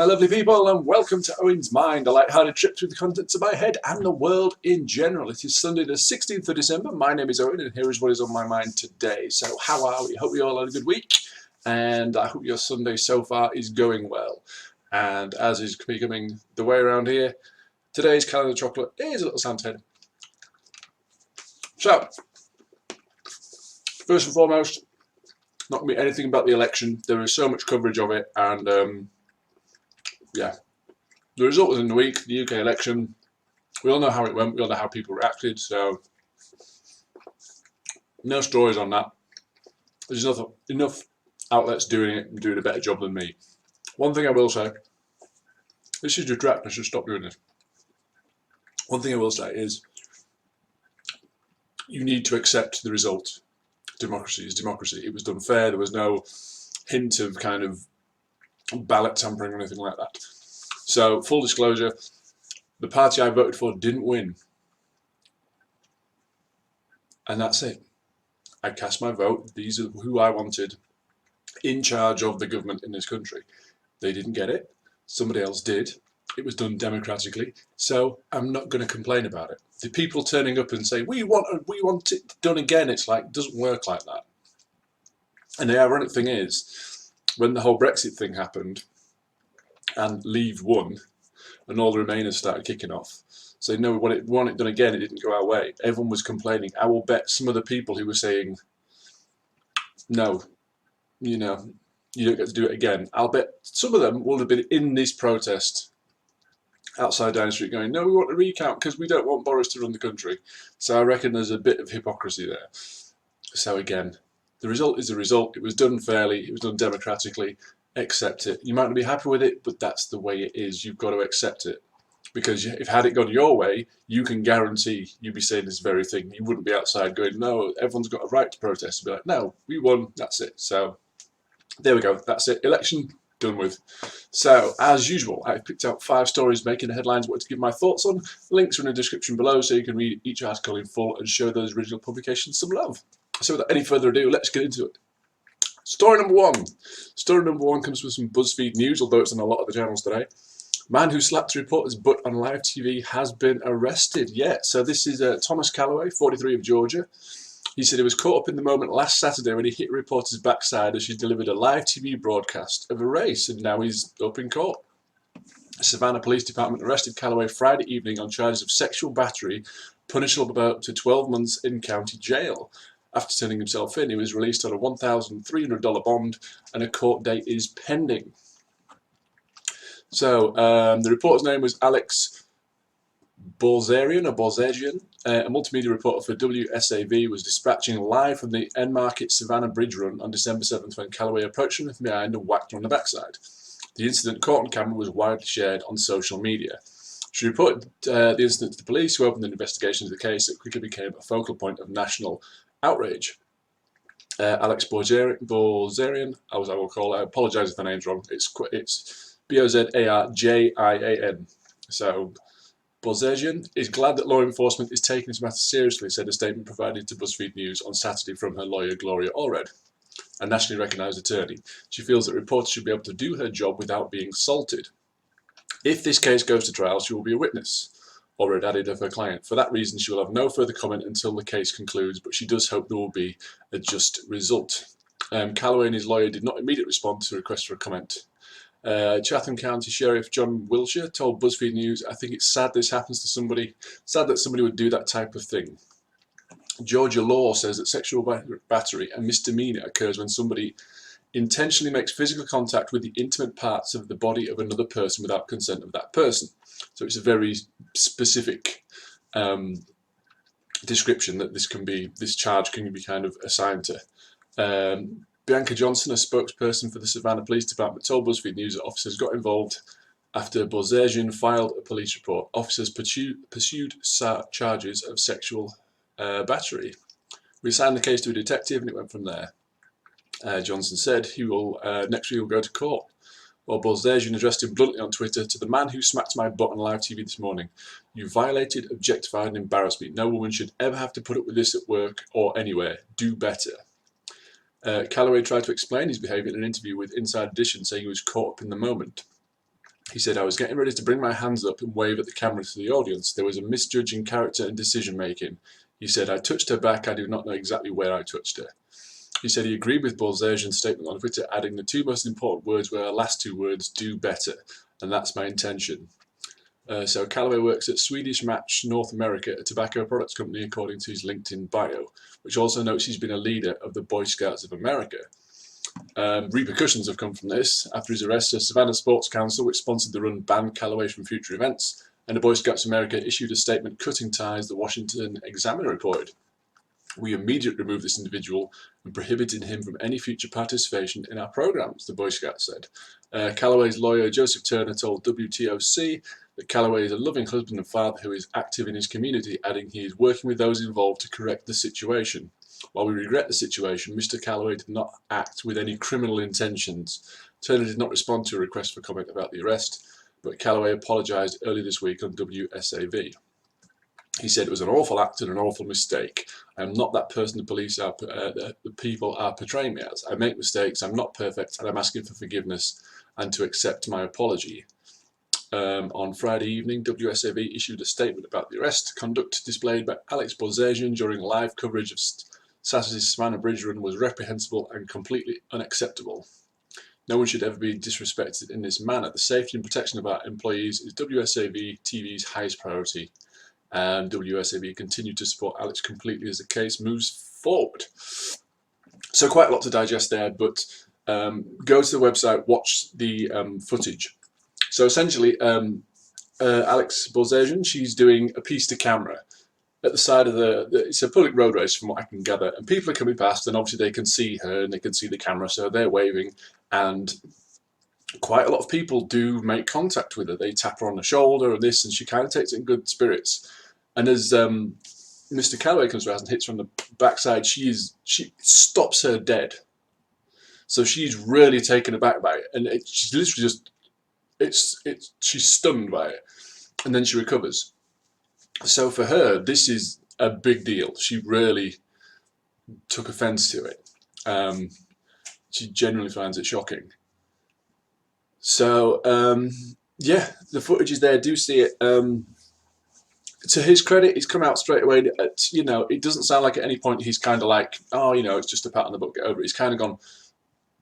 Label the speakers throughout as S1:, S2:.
S1: lovely people, and welcome to Owen's Mind, a light-hearted trip through the contents of my head and the world in general. It is Sunday the 16th of December. My name is Owen, and here is what is on my mind today. So how are we? Hope you all had a good week, and I hope your Sunday so far is going well. And as is becoming the way around here, today's calendar chocolate is a little Santa head. So, first and foremost, not going to be anything about the election. There is so much coverage of it, and yeah, the result was in the week, the UK election. We all know how it went, we all know how people reacted, so no stories on that. There's enough outlets doing it and doing a better job than me. One thing I will say, this is detract, I should stop doing this. One thing I will say is, you need to accept the result. Democracy is democracy. It was done fair, there was no hint of kind of ballot tampering or anything like that. So, full disclosure, the party I voted for didn't win. And that's it. I cast my vote. These are who I wanted in charge of the government in this country. They didn't get it. Somebody else did. It was done democratically. So, I'm not going to complain about it. The people turning up and saying, we want it done again, it's like, it doesn't work like that. And the ironic thing is, when the whole Brexit thing happened, and Leave won, and all the Remainers started kicking off. So no, we want it done again, it didn't go our way. Everyone was complaining. I will bet some of the people who were saying, no, you don't get to do it again. I'll bet some of them will have been in this protest outside Downing Street going, no, we want a recount because we don't want Boris to run the country. So I reckon there's a bit of hypocrisy there. So again, the result is the result. It was done fairly, it was done democratically. Accept it. You might not be happy with it, but that's the way it is. You've got to accept it. Because if had it gone your way, you can guarantee you'd be saying this very thing. You wouldn't be outside going, no, everyone's got a right to protest. You'd be like, no, we won, that's it. So, there we go, that's it. Election done with. So, as usual, I picked out 5 stories making the headlines I wanted to give my thoughts on. Links are in the description below so you can read each article in full and show those original publications some love. So, without any further ado, let's get into it. Story number 1. Story number 1 comes from some BuzzFeed news, although it's on a lot of the channels today. Man who slapped a reporter's butt on live TV has been arrested. Yeah, so this is Thomas Calloway, 43 of Georgia. He said he was caught up in the moment last Saturday when he hit a reporter's backside as she delivered a live TV broadcast of a race, and now he's up in court. The Savannah Police Department arrested Calloway Friday evening on charges of sexual battery, punishable up to 12 months in county jail. After turning himself in, he was released on a $1,300 bond, and a court date is pending. So, the reporter's name was Alex Borzarian, a multimedia reporter for WSAV, was dispatching live from the Enmarket Savannah Bridge Run on December 7th when Calloway approached him from behind and whacked her on the backside. The incident caught on camera was widely shared on social media. She reported the incident to the police, who opened an investigation into the case that quickly became a focal point of national outrage. Alex Borzarian, I will call it. I apologise if the name's wrong. It's Bozarjian. So, Borzarian is glad that law enforcement is taking this matter seriously, said a statement provided to BuzzFeed News on Saturday from her lawyer Gloria Allred, a nationally recognised attorney. She feels that reporters should be able to do her job without being assaulted. If this case goes to trial, she will be a witness, Allred added of her client. For that reason, she will have no further comment until the case concludes, but she does hope there will be a just result. Calloway and his lawyer did not immediately respond to a request for a comment. Chatham County Sheriff John Wilshire told BuzzFeed News, I think it's sad this happens to somebody, sad that somebody would do that type of thing. Georgia law says that sexual battery, a misdemeanor, occurs when somebody intentionally makes physical contact with the intimate parts of the body of another person without consent of that person. So it's a very specific description that this charge can be kind of assigned to. Bianca Johnson, a spokesperson for the Savannah Police Department, told BuzzFeed News that officers got involved after Borzarian filed a police report. Officers pursued charges of sexual battery. We assigned the case to a detective and it went from there. Johnson said next week he will go to court. While Borzarian addressed him bluntly on Twitter, to the man who smacked my butt on live TV this morning, you violated, objectified and embarrassed me. No woman should ever have to put up with this at work or anywhere. Do better. Calloway tried to explain his behaviour in an interview with Inside Edition, saying he was caught up in the moment. He said, I was getting ready to bring my hands up and wave at the camera to the audience. There was a misjudging character and decision making. He said, I touched her back. I do not know exactly where I touched her. He said he agreed with Bolzasian's statement on Twitter, adding the two most important words were our last two words, do better. And that's my intention. So Callaway works at Swedish Match North America, a tobacco products company, according to his LinkedIn bio, which also notes he's been a leader of the Boy Scouts of America. Repercussions have come from this. After his arrest, the Savannah Sports Council, which sponsored the run, banned Callaway from future events, and the Boy Scouts of America issued a statement cutting ties, the Washington Examiner reported. We immediately removed this individual and prohibited him from any future participation in our programs, the Boy Scouts said. Callaway's lawyer, Joseph Turner, told WTOC that Callaway is a loving husband and father who is active in his community, adding he is working with those involved to correct the situation. While we regret the situation, Mr. Callaway did not act with any criminal intentions. Turner did not respond to a request for comment about the arrest, but Callaway apologised early this week on WSAV. He said it was an awful act and an awful mistake. I am not that person the people are portraying me as. I make mistakes, I'm not perfect, and I'm asking for forgiveness and to accept my apology. On Friday evening, WSAV issued a statement about the arrest. Conduct displayed by Alex Bolzasian during live coverage of Saturday's Savannah Bridge Run was reprehensible and completely unacceptable. No one should ever be disrespected in this manner. The safety and protection of our employees is WSAV TV's highest priority, and WSAV continued to support Alex completely as the case moves forward. So quite a lot to digest there, but go to the website, watch the footage. So essentially, Alex Bolzasian, she's doing a piece to camera at the side of it's a public road race from what I can gather, and people are coming past, and obviously they can see her and they can see the camera, so they're waving, and quite a lot of people do make contact with her. They tap her on the shoulder and this, and she kind of takes it in good spirits. And as Mr. Callaway comes around and hits her on the backside, she stops her dead. So she's really taken aback by it, and she's literally just, she's stunned by it, and then she recovers. So for her, this is a big deal. She really took offence to it. She genuinely finds it shocking. So yeah, the footage is there. Do see it. To his credit, he's come out straight away. You know, it doesn't sound like at any point he's kind of like, oh, you know, it's just a pat on the butt, get over it. He's kind of gone,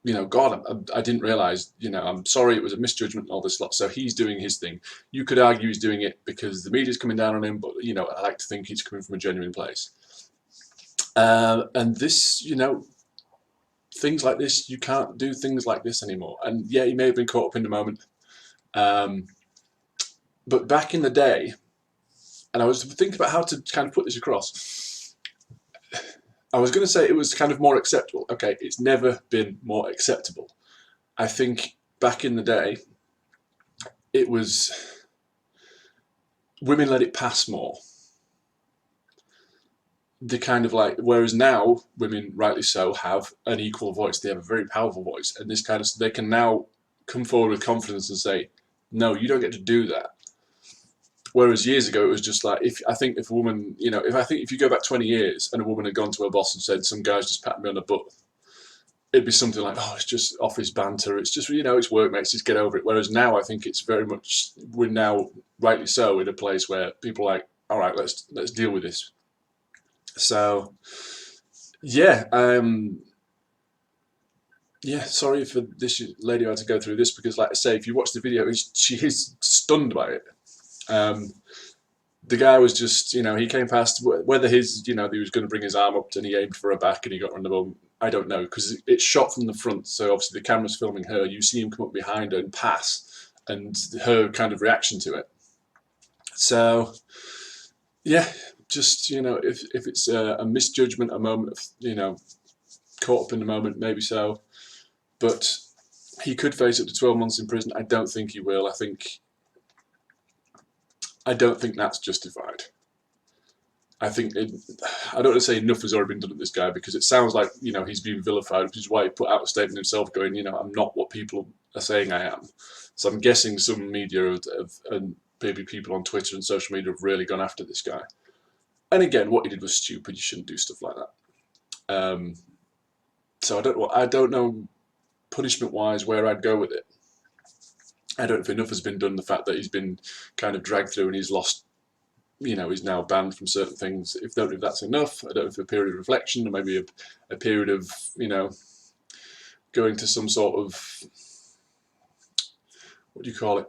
S1: you know, God, I didn't realise, you know, I'm sorry, it was a misjudgment and all this lot. So he's doing his thing. You could argue he's doing it because the media's coming down on him, but, you know, I like to think he's coming from a genuine place. And this, you know, things like this, you can't do things like this anymore. And yeah, he may have been caught up in the moment. But back in the day, and I was thinking about how to kind of put this across, I was going to say it was kind of more acceptable. Okay, it's never been more acceptable. I think back in the day, it was, women let it pass more. The kind of like, whereas now women, rightly so, have an equal voice. They have a very powerful voice, and this kind of, they can now come forward with confidence and say, no, you don't get to do that. Whereas years ago, it was just like, if a woman, you know, if you go back 20 years and a woman had gone to her boss and said, some guy's just patting me on the butt, it'd be something like, oh, it's just office banter, it's just, you know, it's workmates, just get over it. Whereas now I think it's very much, we're now, rightly so, in a place where people are like, all right, let's deal with this. So, yeah, yeah, sorry for this lady who had to go through this, because like I say, if you watch the video, she is stunned by it. The guy was just, you know, he came past, whether his, you know, he was going to bring his arm up and he aimed for her back and he got her on the bum, I don't know, because it's shot from the front, so obviously the camera's filming her, you see him come up behind her and pass, and her kind of reaction to it. So, yeah, just, you know, if it's a misjudgment, a moment of, you know, caught up in the moment, maybe so, but he could face up to 12 months in prison. I don't think he will. I don't think that's justified. I think I don't want to say enough has already been done at this guy, because it sounds like, you know, he's being vilified, which is why he put out a statement himself going, you know, I'm not what people are saying I am. So I'm guessing some media and maybe people on Twitter and social media have really gone after this guy. And again, what he did was stupid. You shouldn't do stuff like that. So I don't know punishment-wise where I'd go with it. I don't know if enough has been done. The fact that he's been kind of dragged through and he's lost, he's now banned from certain things. If that's enough, I don't know if a period of reflection or maybe a period of, going to some sort of, what do you call it?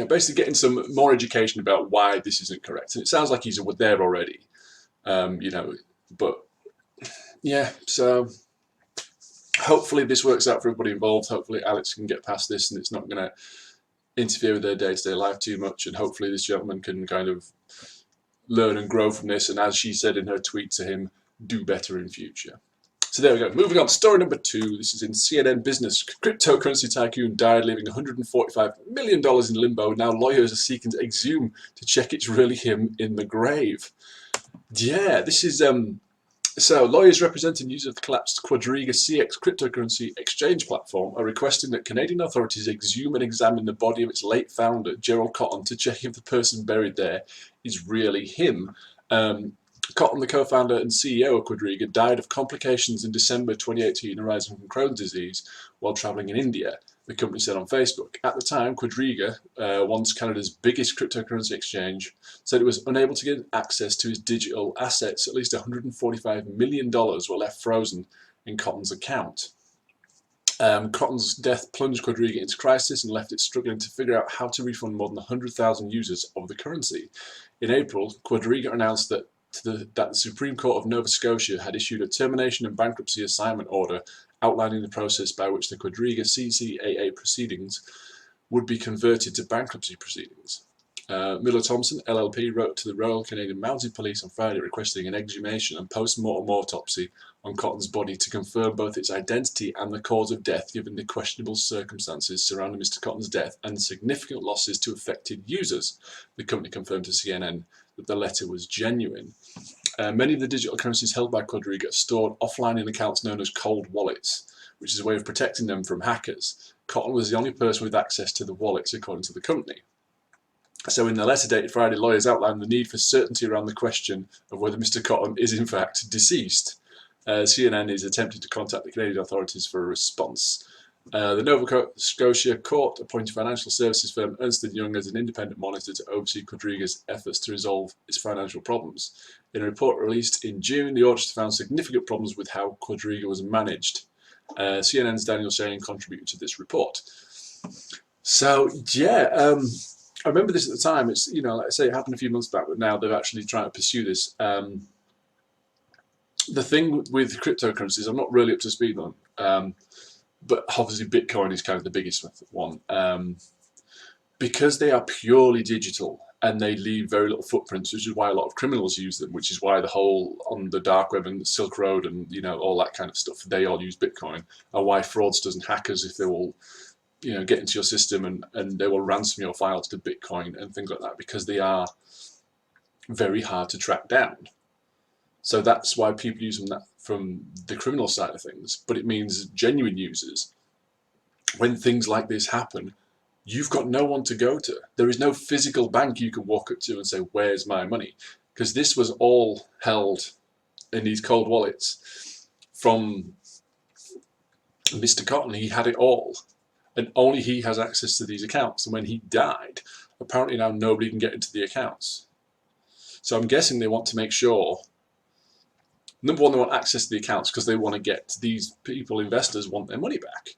S1: Basically getting some more education about why this isn't correct. And it sounds like he's there already, but yeah, so hopefully this works out for everybody involved. Hopefully Alex can get past this and it's not going to interfere with their day-to-day life too much, and hopefully this gentleman can kind of learn and grow from this, and as she said in her tweet to him, do better in future. So there we go. Moving on to story number 2. This is in CNN Business. Cryptocurrency tycoon died, leaving $145 million in limbo. Now lawyers are seeking to exhume to check it's really him in the grave. Yeah, this is so lawyers representing users of the collapsed Quadriga CX cryptocurrency exchange platform are requesting that Canadian authorities exhume and examine the body of its late founder, Gerald Cotton, to check if the person buried there is really him. Cotton, the co-founder and CEO of Quadriga, died of complications in December 2018 arising from Crohn's disease while travelling in India, the company said on Facebook. At the time, Quadriga, once Canada's biggest cryptocurrency exchange, said it was unable to get access to his digital assets. At least $145 million were left frozen in Cotton's account. Cotton's death plunged Quadriga into crisis and left it struggling to figure out how to refund more than 100,000 users of the currency. In April, Quadriga announced that the Supreme Court of Nova Scotia had issued a termination and bankruptcy assignment order outlining the process by which the Quadriga CCAA proceedings would be converted to bankruptcy proceedings. Miller Thompson, LLP, wrote to the Royal Canadian Mounted Police on Friday requesting an exhumation and post-mortem autopsy on Cotton's body to confirm both its identity and the cause of death, given the questionable circumstances surrounding Mr. Cotton's death and significant losses to affected users. The company confirmed to CNN that the letter was genuine. Many of the digital currencies held by Quadriga are stored offline in accounts known as cold wallets, which is a way of protecting them from hackers. Cotton was the only person with access to the wallets, according to the company. So in the letter dated Friday, lawyers outlined the need for certainty around the question of whether Mr. Cotton is in fact deceased. CNN is attempting to contact the Canadian authorities for a response. The Nova Scotia Court appointed financial services firm Ernst & Young as an independent monitor to oversee Quadriga's efforts to resolve its financial problems. In a report released in June, the auditor found significant problems with how Quadriga was managed. CNN's Daniel Shane contributed to this report. So, yeah, I remember this at the time. It's, like I say, it happened a few months back, but now they're actually trying to pursue this. The thing with cryptocurrencies, I'm not really up to speed on. But obviously Bitcoin is kind of the biggest one, because they are purely digital and they leave very little footprints, which is why a lot of criminals use them, which is why the whole on the dark web and the Silk Road and all that kind of stuff, they all use Bitcoin, and why fraudsters and hackers, if they will get into your system and they will ransom your files to Bitcoin and things like that, because they are very hard to track down. So that's why people use them from the criminal side of things. But it means genuine users, when things like this happen, you've got no one to go to. There is no physical bank you can walk up to and say, where's my money? Because this was all held in these cold wallets from Mr. Cotton. He had it all. And only he has access to these accounts. And when he died, apparently now nobody can get into the accounts. So I'm guessing they want to make sure, number one, they want access to the accounts because they want to get these people, investors, want their money back.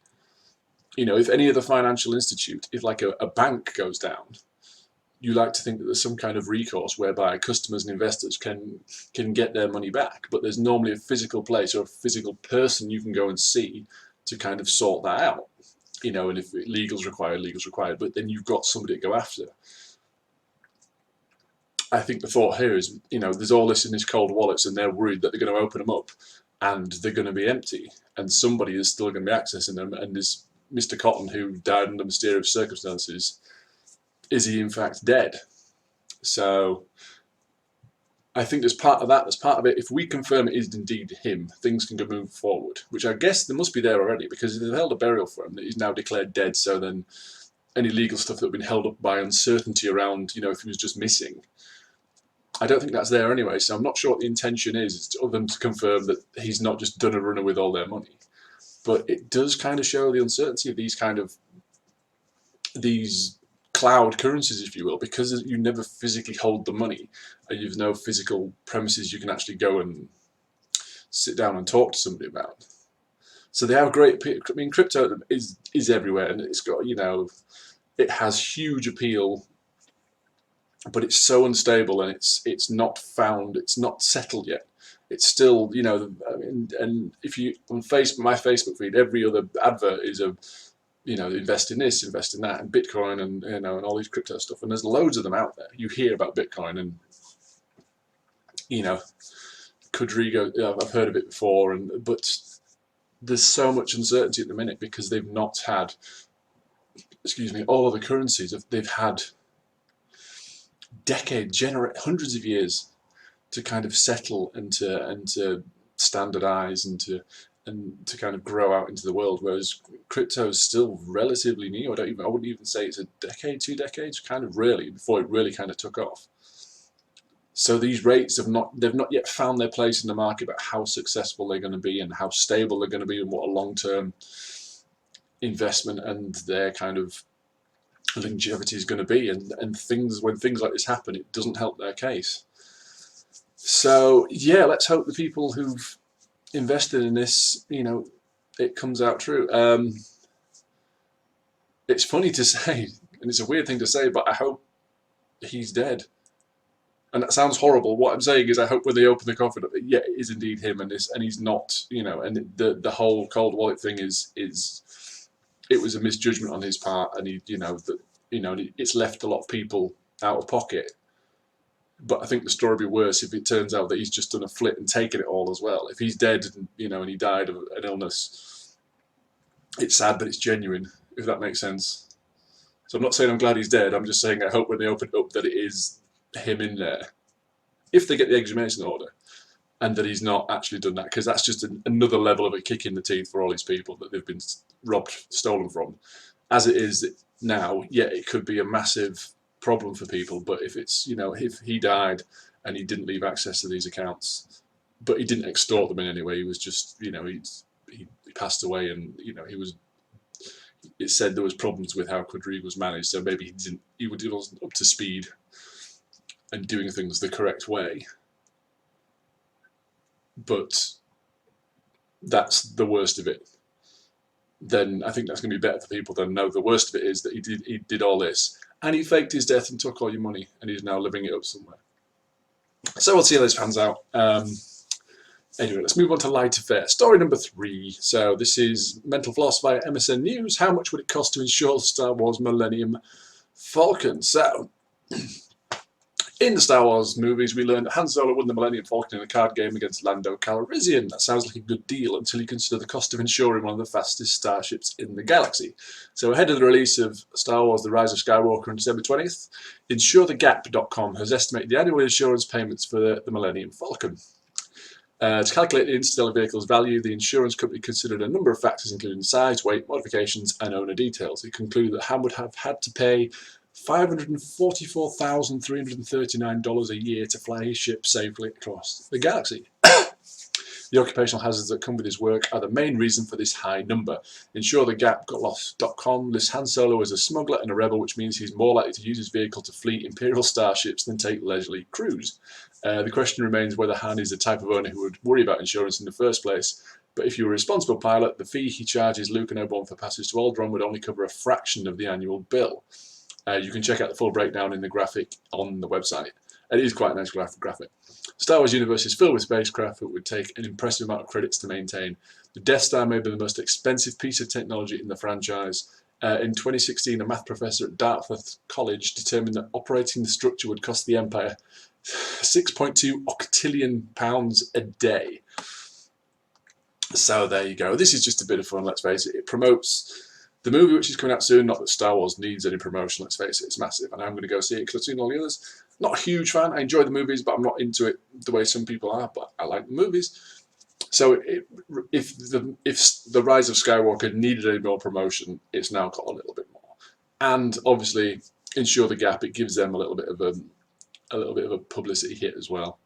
S1: If any other financial institute, if like a bank goes down, you like to think that there's some kind of recourse whereby customers and investors can get their money back. But there's normally a physical place or a physical person you can go and see to kind of sort that out. And if legal's required, but then you've got somebody to go after. I think the thought here is, there's all this in these cold wallets and they're worried that they're going to open them up and they're going to be empty and somebody is still going to be accessing them, and this Mr. Cotton, who died under mysterious circumstances, is he in fact dead? So I think there's part of that, there's part of it. If we confirm it is indeed him, things can go move forward, which I guess they must be there already, because they've held a burial for him that he's now declared dead. So then any legal stuff that had been held up by uncertainty around, if he was just missing, I don't think that's there anyway. So I'm not sure what the intention is, other than to confirm that he's not just done a runner with all their money. But it does kind of show the uncertainty of these kind of these cloud currencies, if you will, because you never physically hold the money and you've no physical premises you can actually go and sit down and talk to somebody about. So they have great. I mean, crypto is everywhere, and it's got, it has huge appeal, but it's so unstable, and it's not found, it's not settled yet. It's still, I mean, and if you on Facebook, my Facebook feed, every other advert is a, invest in this, invest in that, and Bitcoin, and and all these crypto stuff. And there's loads of them out there. You hear about Bitcoin, and Rodrigo, I've heard of it before, but there's so much uncertainty at the minute because they've not had, all of the currencies. They've had decades, hundreds of years to kind of settle and to standardize and to kind of grow out into the world, whereas crypto is still relatively new. I wouldn't even say it's a decade, 2 decades, kind of really, before it really kind of took off. So these rates they've not yet found their place in the market about how successful they're going to be and how stable they're going to be and what a long-term investment and their kind of longevity is going to be. And when things like this happen, it doesn't help their case. So yeah, let's hope the people who've invested in this, it comes out true. It's funny to say, and it's a weird thing to say, but I hope he's dead. And that sounds horrible. What I'm saying is, I hope when they open the coffin, yeah, it is indeed him, and he's not, and the whole cold wallet thing is it was a misjudgment on his part, and it's left a lot of people out of pocket. But I think the story would be worse if it turns out that he's just done a flip and taken it all as well. If he's dead, and he died of an illness, it's sad, but it's genuine, if that makes sense. So I'm not saying I'm glad he's dead. I'm just saying I hope when they open it up that it is him in there, if they get the exhumation order, and that he's not actually done that, because that's just another level of a kick in the teeth for all these people that they've been stolen from. As it is now, yeah, it could be a massive problem for people, but if it's, if he died and he didn't leave access to these accounts, but he didn't extort them in any way, he was just, he passed away, and it said there was problems with how Quadriga was managed, so maybe he wasn't up to speed and doing things the correct way. But that's the worst of it. Then I think that's going to be better for people than, no, the worst of it is that he did all this and he faked his death and took all your money, and he's now living it up somewhere. So we'll see how this pans out. Anyway, let's move on to light affair. Story number 3. So this is Mental Floss via MSN News. How much would it cost to insure the Star Wars Millennium Falcon? So in the Star Wars movies, we learned that Han Solo won the Millennium Falcon in a card game against Lando Calrissian. That sounds like a good deal until you consider the cost of insuring one of the fastest starships in the galaxy. So ahead of the release of Star Wars The Rise of Skywalker on December 20th, InsureTheGap.com has estimated the annual insurance payments for the Millennium Falcon. To calculate the interstellar vehicle's value, the insurance company considered a number of factors, including size, weight, modifications, and owner details. It concluded that Han would have had to pay $544,339 a year to fly his ship safely across the galaxy. The occupational hazards that come with his work are the main reason for this high number. InsureTheGap.com lists Han Solo as a smuggler and a rebel, which means he's more likely to use his vehicle to flee Imperial starships than take leisurely cruise. The question remains whether Han is the type of owner who would worry about insurance in the first place. But if you're a responsible pilot, the fee he charges Luke and Owen for passage to Alderaan would only cover a fraction of the annual bill. You can check out the full breakdown in the graphic on the website. It is quite a nice graphic. Star Wars universe is filled with spacecraft that would take an impressive amount of credits to maintain. The Death Star may be the most expensive piece of technology in the franchise. In 2016, a math professor at Dartmouth College determined that operating the structure would cost the Empire £6.2 octillion a day. So there you go. This is just a bit of fun, let's face it. It promotes the movie, which is coming out soon. Not that Star Wars needs any promotion, let's face it. It's massive, and I'm going to go see it because I've seen all the others. Not a huge fan. I enjoy the movies, but I'm not into it the way some people are, but I like the movies. So if the Rise of Skywalker needed any more promotion, it's now got a little bit more. And obviously, Insure the Gap, it gives them a little bit of a publicity hit as well.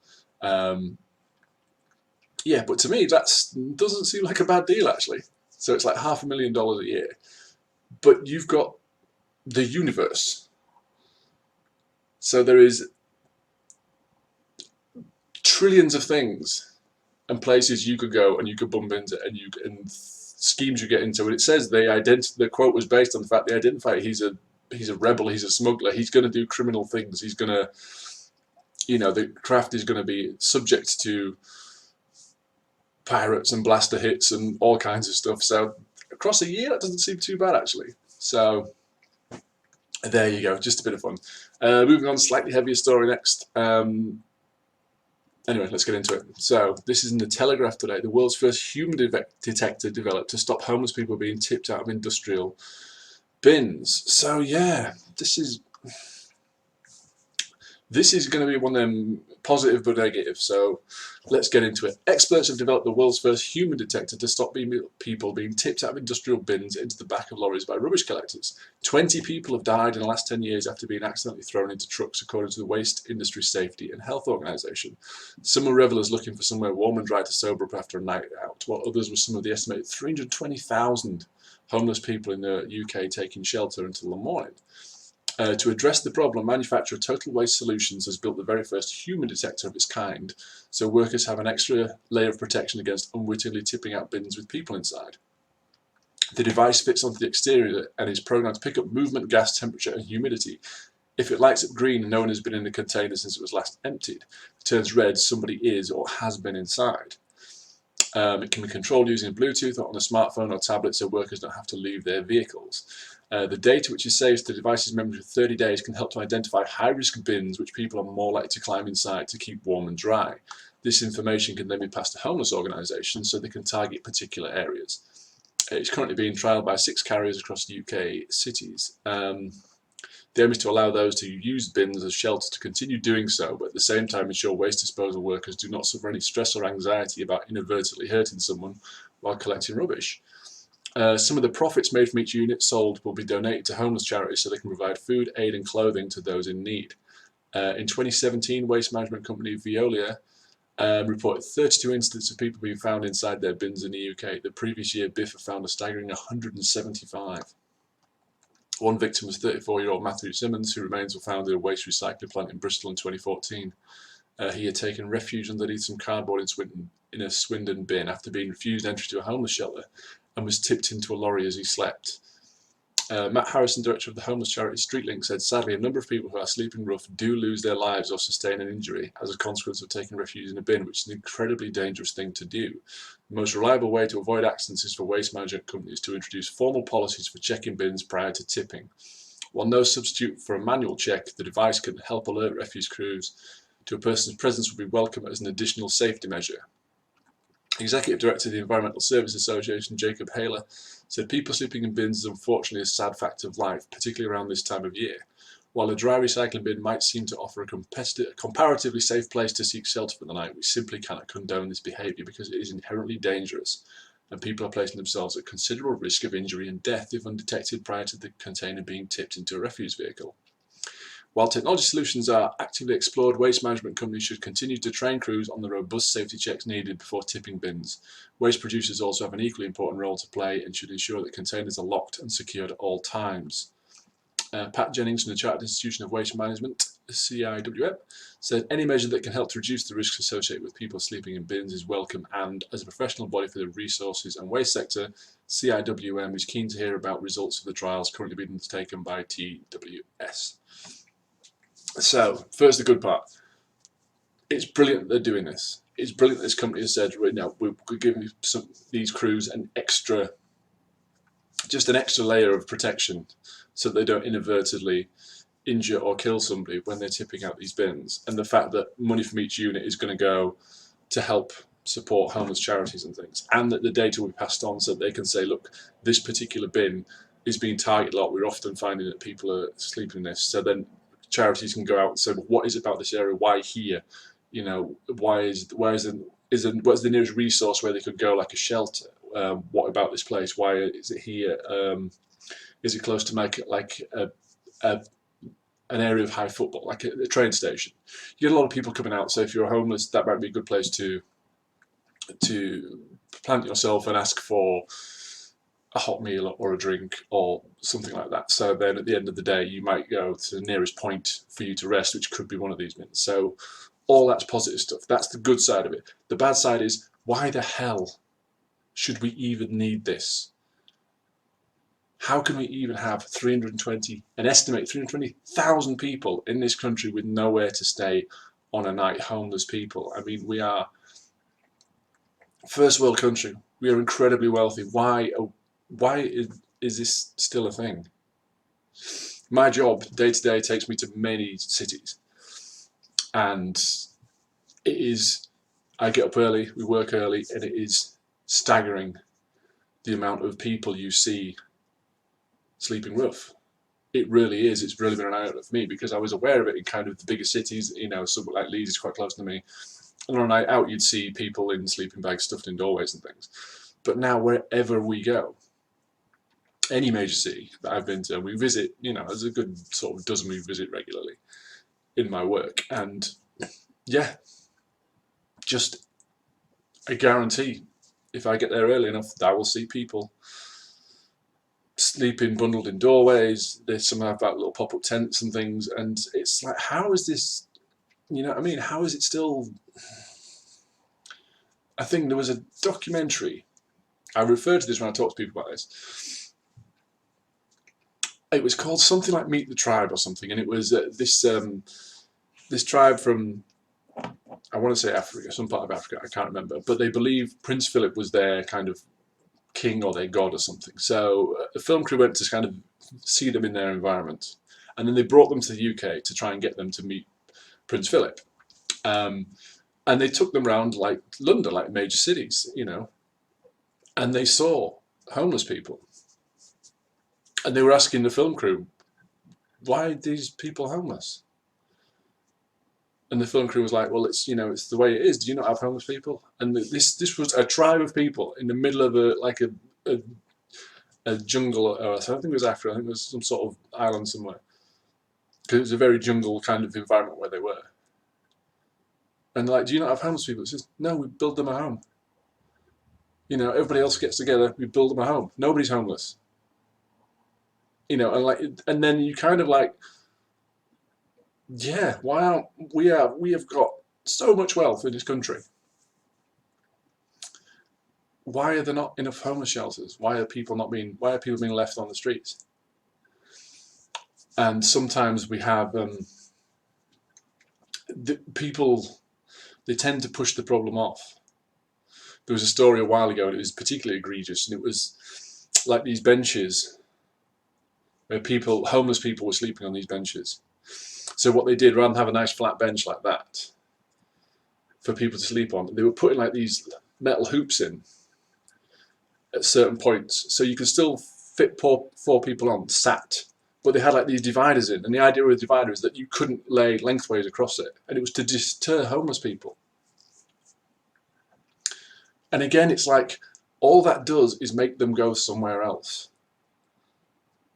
S1: Yeah, but to me, that doesn't seem like a bad deal, actually. So it's like $500,000 a year. But you've got the universe. So there is trillions of things and places you could go and you could bump into and schemes you get into. And it says the quote was based on the fact they identify he's a rebel, he's a smuggler, he's going to do criminal things, he's going to, the craft is going to be subject to pirates and blaster hits and all kinds of stuff. So across a year, that doesn't seem too bad actually. So there you go, just a bit of fun. Moving on, slightly heavier story next. Anyway, let's get into it. So this is in the Telegraph today. The world's first human detector developed to stop homeless people being tipped out of industrial bins. So yeah, this is going to be one of them positive but negative. So let's get into it. Experts have developed the world's first human detector to stop people being tipped out of industrial bins into the back of lorries by rubbish collectors. 20 people have died in the last 10 years after being accidentally thrown into trucks, according to the Waste Industry Safety and Health Organisation. Some were revellers looking for somewhere warm and dry to sober up after a night out, while others were some of the estimated 320,000 homeless people in the UK taking shelter until the morning. To address the problem, manufacturer Total Waste Solutions has built the very first human detector of its kind, so workers have an extra layer of protection against unwittingly tipping out bins with people inside. The device fits onto the exterior and is programmed to pick up movement, gas, temperature and humidity. If it lights up green and no one has been in the container since it was last emptied, if it turns red, somebody is or has been inside. It can be controlled using Bluetooth or on a smartphone or tablet, so workers don't have to leave their vehicles. The data, which is saved to the device's memory for 30 days, can help to identify high-risk bins which people are more likely to climb inside to keep warm and dry. This information can then be passed to homeless organisations so they can target particular areas. It's currently being trialled by 6 carriers across the UK cities. The aim is to allow those to use bins as shelter to continue doing so, but at the same time ensure waste disposal workers do not suffer any stress or anxiety about inadvertently hurting someone while collecting rubbish. Some of the profits made from each unit sold will be donated to homeless charities so they can provide food, aid and clothing to those in need. In 2017, waste management company Veolia reported 32 incidents of people being found inside their bins in the UK. The previous year, Biffa found a staggering 175. One victim was 34-year-old Matthew Simmons, whose remains were found in a waste recycling plant in Bristol in 2014. He had taken refuge underneath some cardboard in a Swindon bin after being refused entry to a homeless shelter and was tipped into a lorry as he slept. Matt Harrison, director of the homeless charity Streetlink, said, "Sadly, a number of people who are sleeping rough do lose their lives or sustain an injury as a consequence of taking refuge in a bin, which is an incredibly dangerous thing to do. The most reliable way to avoid accidents is for waste management companies to introduce formal policies for checking bins prior to tipping. While no substitute for a manual check, the device can help alert refuse crews to a person's presence would be welcome as an additional safety measure." Executive Director of the Environmental Service Association, Jacob Haler, said, "People sleeping in bins is unfortunately a sad fact of life, particularly around this time of year. While a dry recycling bin might seem to offer a comparatively safe place to seek shelter for the night, we simply cannot condone this behaviour because it is inherently dangerous, and people are placing themselves at considerable risk of injury and death if undetected prior to the container being tipped into a refuse vehicle." While technology solutions are actively explored, waste management companies should continue to train crews on the robust safety checks needed before tipping bins. Waste producers also have an equally important role to play and should ensure that containers are locked and secured at all times. Pat Jennings from the Chartered Institution of Waste Management, CIWM, said, "Any measure that can help to reduce the risks associated with people sleeping in bins is welcome, and as a professional body for the resources and waste sector, CIWM is keen to hear about results of the trials currently being undertaken by TWS." So, first the good part. It's brilliant that they're doing this. It's brilliant that this company has said, right now, we're giving these crews an extra layer of protection so that they don't inadvertently injure or kill somebody when they're tipping out these bins. And the fact that money from each unit is going to go to help support homeless charities and things. And that the data will be passed on so that they can say, look, this particular bin is being targeted a lot. We're often finding that people are sleeping in this. So then charities can go out and say, well, what is it about this area? Why here? What's the nearest resource where they could go, like a shelter? What about this place? Why is it here? Is it close to an area of high football, like a train station? You get a lot of people coming out. So if you're homeless, that might be a good place to plant yourself and ask for a hot meal or a drink or something like that. So then at the end of the day, you might go to the nearest point for you to rest, which could be one of these bins. So all that's positive stuff. That's the good side of it. The bad side is, why the hell should we even need this? How can we even have an estimate 320,000 people in this country with nowhere to stay on a night, homeless people? I mean, we are first world country. We are incredibly wealthy. Why is this still a thing? My job day to day takes me to many cities, and it is, I get up early, we work early, and it is staggering the amount of people you see sleeping rough. It really is. It's really been an eye-opener for me, because I was aware of it in kind of the bigger cities, you know, somewhere like Leeds is quite close to me. And on a night out, you'd see people in sleeping bags stuffed in doorways and things. But now, wherever we go, any major city that I've been to, we visit, you know, there's a good sort of dozen we visit regularly in my work. And yeah, just I guarantee if I get there early enough, I will see people sleeping bundled in doorways. There's some have like little pop-up tents and things, and it's like, how is this, you know what I mean, how is it still? I think there was a documentary, I refer to this when I talk to people about this, it was called something like Meet the Tribe or something, and it was this tribe from, I want to say Africa, some part of Africa, I can't remember, but they believe Prince Philip was their kind of king or their god or something. So the film crew went to kind of see them in their environment, and then they brought them to the UK to try and get them to meet Prince Philip. And they took them around like London, like major cities, you know, and they saw homeless people. And they were asking the film crew, why are these people homeless? And the film crew was like, well, it's, you know, it's the way it is. Do you not have homeless people? And this was a tribe of people in the middle of a jungle, or I don't think it was Africa, I think it was some sort of island somewhere. Because it was a very jungle kind of environment where they were. And like, do you not have homeless people? It says, no, we build them a home. You know, everybody else gets together, we build them a home. Nobody's homeless. You know, and like, and then you kind of like, yeah, why aren't we have got so much wealth in this country. Why are there not enough homeless shelters? Why are people being left on the streets? And sometimes we have people, they tend to push the problem off. There was a story a while ago, and it was particularly egregious, and it was like these benches where homeless people were sleeping on these benches. So what they did, rather than have a nice flat bench like that for people to sleep on, they were putting like these metal hoops in at certain points, so you could still fit four people on, sat, but they had like these dividers in, and the idea of a divider is that you couldn't lay lengthways across it, and it was to deter homeless people. And again, it's like, all that does is make them go somewhere else.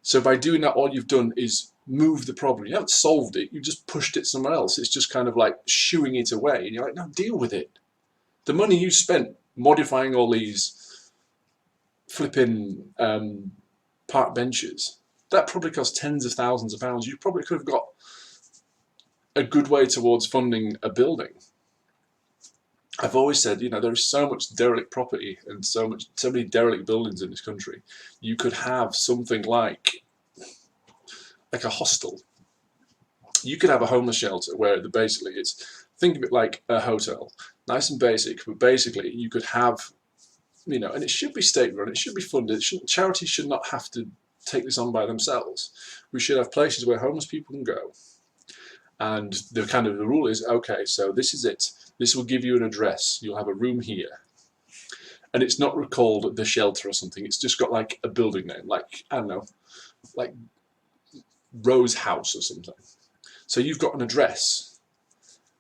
S1: So by doing that, all you've done is move the problem. You haven't solved it, you just pushed it somewhere else. It's just kind of like shooing it away, and you're like, no, deal with it. The money you spent modifying all these flipping park benches, that probably cost tens of thousands of pounds. You probably could have got a good way towards funding a building. I've always said, you know, there is so much derelict property and so many derelict buildings in this country. You could have something like a hostel. You could have a homeless shelter where basically it's, think of it like a hotel, nice and basic, but basically you could have, you know, and it should be state run, it should be funded. Charities should not have to take this on by themselves. We should have places where homeless people can go. And the rule is, okay, so this is it. This will give you an address. You'll have a room here. And it's not called the shelter or something. It's just got like a building name, like, I don't know, like Rose House or something. So you've got an address,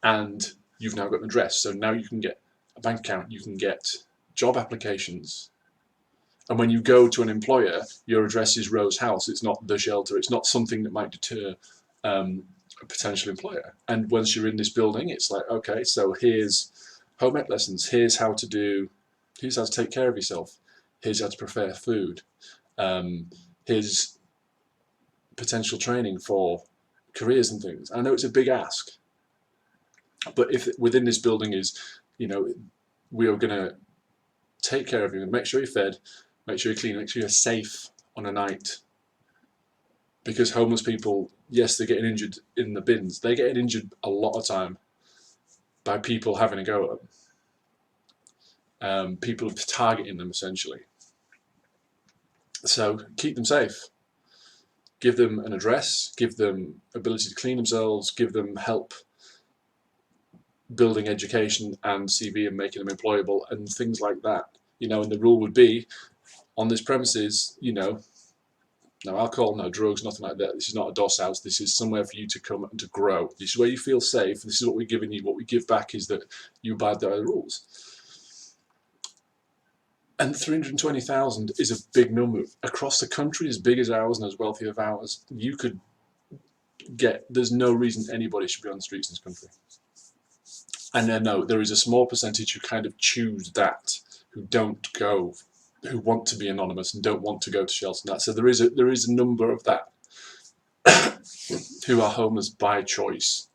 S1: and you've now got an address. So now you can get a bank account, you can get job applications. And when you go to an employer, your address is Rose House. It's not the shelter. It's not something that might deter a potential employer. And once you're in this building, it's like, okay, so here's home ec lessons. Here's how to take care of yourself. Here's how to prepare food. Here's potential training for careers and things. I know it's a big ask, but if within this building is, we are going to take care of you and make sure you're fed, make sure you're clean, make sure you're safe on a night. Because homeless people, yes, they're getting injured in the bins. They're getting injured a lot of time by people having a go at them. People targeting them, essentially. So keep them safe. Give them an address, give them ability to clean themselves, give them help building education and CV and making them employable and things like that. And the rule would be, on this premises, no alcohol, no drugs, nothing like that. This is not a DOS house. This is somewhere for you to come and to grow. This is where you feel safe. This is what we're giving you. What we give back is that you abide by the rules. And 320,000 is a big number. Across the country, as big as ours and as wealthy as ours, you could there's no reason anybody should be on the streets in this country. And then, no, there is a small percentage who kind of choose that, who don't go, who want to be anonymous and don't want to go to shelter and that. So there is a number of that who are homeless by choice,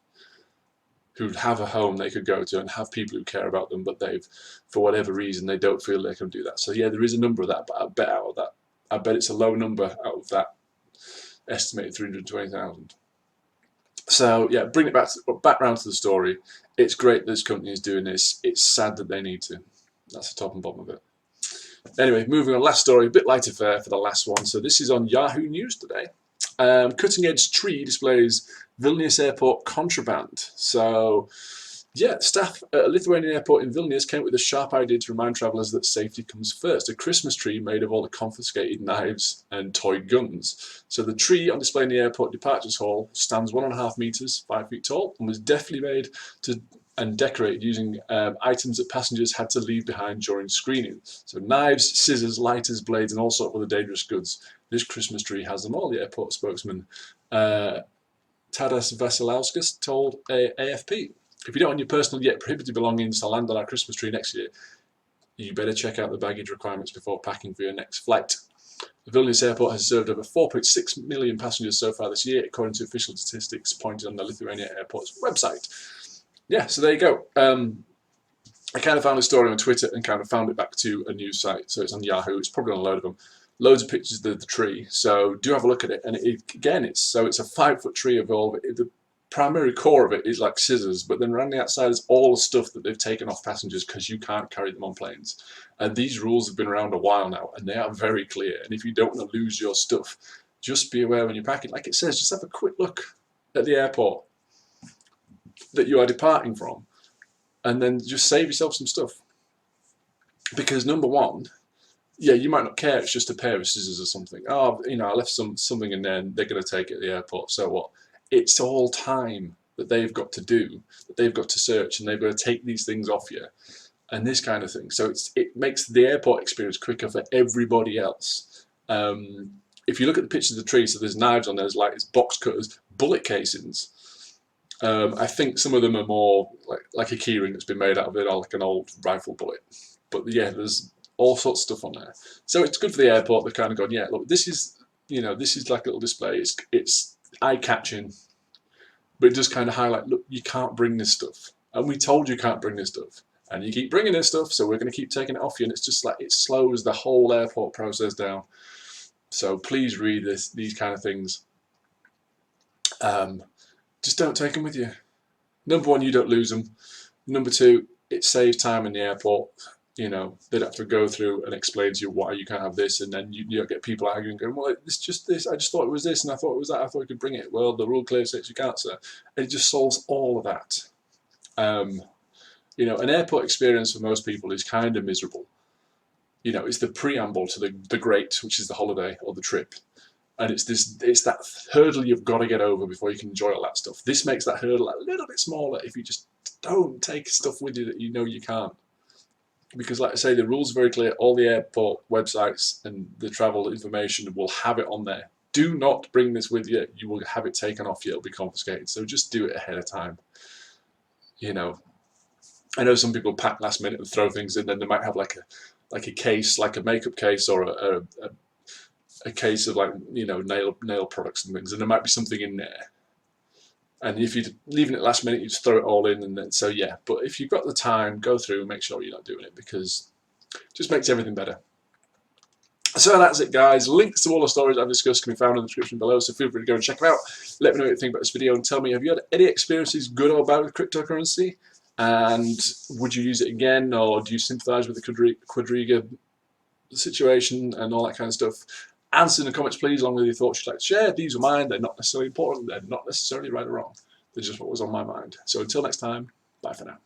S1: who have a home they could go to and have people who care about them, but for whatever reason, they don't feel they can do that. So yeah, there is a number of that, but I bet it's a low number out of that estimated 320,000. So yeah, bring it back round to the story. It's great this company is doing this. It's sad that they need to. That's the top and bottom of it. Anyway, moving on. Last story, a bit lighter fare for the last one. So this is on Yahoo News today. Cutting edge tree displays Vilnius airport contraband. So yeah, staff at a Lithuanian airport in Vilnius came up with a sharp idea to remind travellers that safety comes first. A Christmas tree made of all the confiscated knives and toy guns. So the tree on display in the airport departures hall stands 1.5 meters, 5 feet tall, and was deftly made and decorated using items that passengers had to leave behind during screening. So knives, scissors, lighters, blades, and all sorts of other dangerous goods. This Christmas tree has them all, the airport spokesman Tadas Vasilauskas told AFP. If you don't want your personal yet prohibited belongings to land on our Christmas tree next year, you better check out the baggage requirements before packing for your next flight. The Vilnius airport has served over 4.6 million passengers so far this year, according to official statistics pointed on the Lithuania airport's website. Yeah, so there you go. I kind of found a story on Twitter and kind of found it back to a news site. So it's on Yahoo. It's probably on a load of them. Loads of pictures of the tree. So do have a look at it. And it's a 5-foot tree of all of it. The primary core of it is like scissors, but then around the outside is all the stuff that they've taken off passengers because you can't carry them on planes. And these rules have been around a while now, and they are very clear. And if you don't want to lose your stuff, just be aware when you're packing. Like it says, just have a quick look at the airport that you are departing from, and then just save yourself some stuff. Because number one, yeah, you might not care. It's just a pair of scissors or something. Oh, I left something in there, and they're going to take it at the airport. So what? It's all time that they've got to do, that they've got to search, and they've got to take these things off you, and this kind of thing. So it makes the airport experience quicker for everybody else. If you look at the pictures of the tree, so there's knives on there, there's box cutters, bullet casings. I think some of them are more like a keyring that's been made out of it, or like an old rifle bullet. But yeah, there's all sorts of stuff on there. So it's good for the airport. They've kind of gone, yeah, look, this is like a little display. It's eye-catching, but it does kind of highlight, look, you can't bring this stuff. And we told you can't bring this stuff. And you keep bringing this stuff, so we're going to keep taking it off you. And it's just like, it slows the whole airport process down. So please read these kind of things. Just don't take them with you. Number one, you don't lose them. Number two, it saves time in the airport. They'd have to go through and explain to you why you can't have this, and then you don't get people arguing, going, well, it's just this. I just thought it was this, and I thought it was that. I thought you could bring it. Well, the rule clearly says you can't, sir. And it just solves all of that. An airport experience for most people is kind of miserable. It's the preamble to the great, which is the holiday or the trip. And it's that hurdle you've got to get over before you can enjoy all that stuff. This makes that hurdle a little bit smaller if you just don't take stuff with you that you know you can't. Because like I say, the rules are very clear. All the airport websites and the travel information will have it on there. Do not bring this with you. You will have it taken off you. It'll be confiscated. So just do it ahead of time. I know some people pack last minute and throw things in, then they might have like like a case, like a makeup case, or a case of, like, you know, nail products and things, and there might be something in there. And if you're leaving it last minute, you just throw it all in, and then, so yeah. But if you've got the time, go through, make sure you're not doing it, because it just makes everything better. So that's it, guys. Links to all the stories I've discussed can be found in the description below, so feel free to go and check them out. Let me know what you think about this video, and tell me, have you had any experiences, good or bad, with cryptocurrency? And would you use it again, or do you sympathise with the Quadriga situation and all that kind of stuff? Answer in the comments, please, along with your thoughts you'd like to share. These are mine. They're not necessarily important. They're not necessarily right or wrong. They're just what was on my mind. So until next time, bye for now.